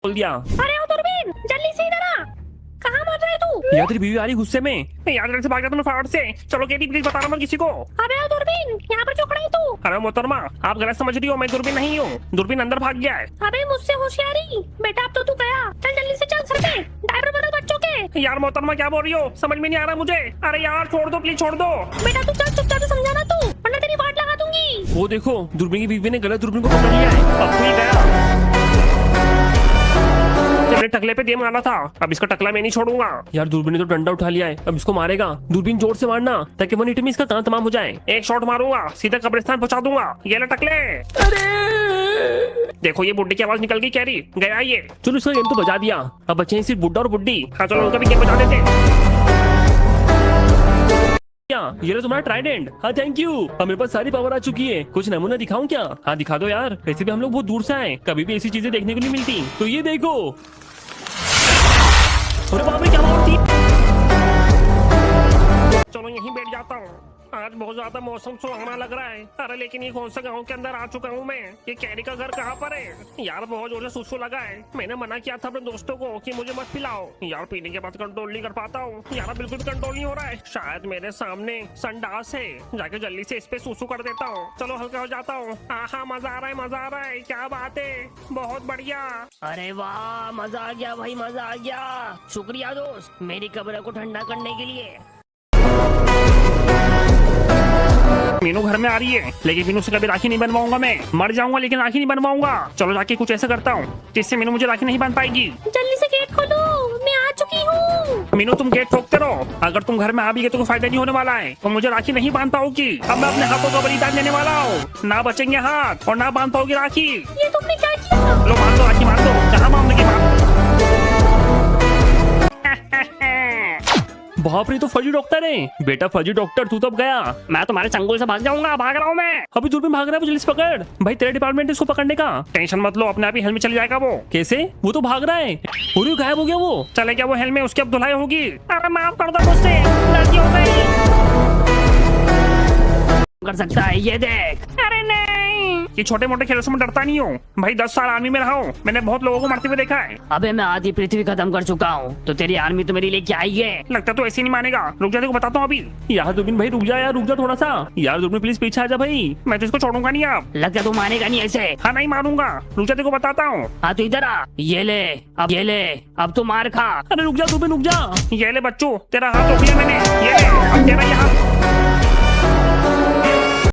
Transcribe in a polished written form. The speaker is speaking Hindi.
बोल दिया। अरे ओ दूरबीन, जल्दी से इधर आ। कहाँ मर रहा है तू? यार तेरी बीवी आ रही गुस्से में। यार जल्दी से भाग जा तुम फटाफट से। चलो केटी प्लीज बताना मत किसी को। अबे ओ दूरबीन, यहाँ पर क्यों खड़ा है तू? अरे मोहतरमा आप गलत समझ रही हो, मैं दूरबीन नहीं हूँ। दूरबीन अंदर भाग गया है। अबे मुझसे होशियारी बेटा, अब तो तू गया। चल जल्दी से चल, सर पे डायपर बदल बच्चों के। यार मोहतरमा क्या बोल रही हो, समझ में नहीं आ रहा मुझे। अरे यार छोड़ दो प्लीज, छोड़ दो। बेटा तू चल, चुपचाप से समझाना तू, वरना तेरी वाट लगा दूंगी। वो देखो दूरबीन की बीवी ने गलत दूरबीन को पकड़ लिया है। अब तो ये गया। तेरे टकले पे दे मारा था, अब इसका टकला मैं नहीं छोड़ूंगा। यार दूरबीन ने तो डंडा उठा लिया है, अब इसको मारेगा। दूरबीन जोर से मारना ताकि 180 में इसका काम तमाम हो जाए। एक शॉट मारूंगा सीधा कब्रिस्तान पहुंचा दूंगा। ये ले टकले। देखो ये बुड्ढी की आवाज निकल गई, कह रही गया ये। चलो इसका गेम तो बजा दिया, अब बचे हैं सिर्फ बुड्ढा और बुड्ढी। हाँ चलो उनका भी गेम बजा देते हैं। ये लो तुम्हारा ट्राइडेंट। हाँ थैंक यू, अब मेरे पास सारी पावर आ चुकी है। कुछ नमूना दिखाऊं क्या? हाँ दिखा दो यार, वैसे भी हम लोग बहुत दूर से आए, कभी भी ऐसी चीजें देखने को नहीं मिलती। तो ये देखो। अरे बाप रे क्या मारती। चलो यहीं बैठ जाता हूँ, आज बहुत ज्यादा मौसम सुहावना लग रहा है। अरे लेकिन ये कौन सा गांव के अंदर आ चुका हूँ मैं। ये कैरी का घर कहाँ पर है यार? बहुत जोर से सुसु लगा है। मैंने मना किया था अपने दोस्तों को कि मुझे मत पिलाओ यार, पीने के बाद कंट्रोल नहीं कर पाता हूँ यार, बिल्कुल भी कंट्रोल नहीं हो रहा है। शायद मेरे सामने संडास है, जाके जल्दी से इस पे सुसु कर देता हूँ। चलो हल्का हो जाता हूँ। हाँ मजा आ रहा है, मजा आ रहा है, क्या बात है, बहुत बढ़िया। अरे वाह, मजा आ गया भाई, मजा आ गया। शुक्रिया दोस्त मेरी कब्र को ठंडा करने के लिए। मीनू घर में आ रही है, लेकिन मीनू से कभी राखी नहीं बनवाऊंगा। मैं मर जाऊंगा लेकिन राखी नहीं बनवाऊंगा। चलो जाके कुछ ऐसा करता हूँ जिससे मीनू मुझे राखी नहीं बन पाएगी। जल्दी से गेट खोलो, मैं आ चुकी हूँ। मीनू तुम गेट ठोकते रहो, अगर तुम घर में आ भी गए तो कोई फायदा नहीं होने वाला है। तो मुझे राखी नहीं बांध पाओगी। अब मैं अपने हाथों का बलिदान देने वाला हूँ, ना बचेंगे हाथ और ना बांध पाओगी राखी। ये तुमने क्या किया? लो मान दो राखी, मान दो। कहाँ मानने की बाप रे, तो फर्जी डॉक्टर है। बेटा फर्जी डॉक्टर तू तब गया, मैं तुम्हारे चंगुल से भाग जाऊंगा। भाग रहा हूँ मैं। अभी दूरबीन भाग रहा है, जल्दी से पकड़ भाई, तेरे डिपार्टमेंट है इसको पकड़ने का। टेंशन मत लो, अपने आप ही हेल में चले जाएगा वो। कैसे? वो तो भाग रहा है। पूरी गायब हो गया वो। चले गया वो हेल में, उसकी अब धुलाई होगी। अरे माफ कर दो मुझसे, गलती हो गई। कर सकता है ये देख। अरे नहीं, ये छोटे मोटे खेलों से मैं डरता नहीं हूँ भाई। 10 साल आर्मी में रहा हूँ, मैंने बहुत लोगों को मरते हुए देखा है। अबे मैं आधी पृथ्वी खत्म कर चुका हूँ, तो तेरी आर्मी तो मेरे लिए क्या आई है? लगता तो ऐसे नहीं मानेगा। रुक जा, देखो बताता हूँ अभी। यार दूरबीन भाई रुक जा यार, रुक जा थोड़ा सा यार। दूरबीन प्लीज पीछे आ जा भाई, मैं तो इसको छोड़ूंगा नहीं अब। लगता तू मानेगा नहीं ऐसे। हाँ नहीं मानूंगा, रुक जा देखो बताता हूँ। हाँ तू इधर आ, ये ले, अब तू मार खा। अरे रुक जा दूरबीन रुक जा। ये ले बच्चों, तेरा हाथ रोक लिया मैंने। ये ले, अब तेरा ये हाथ।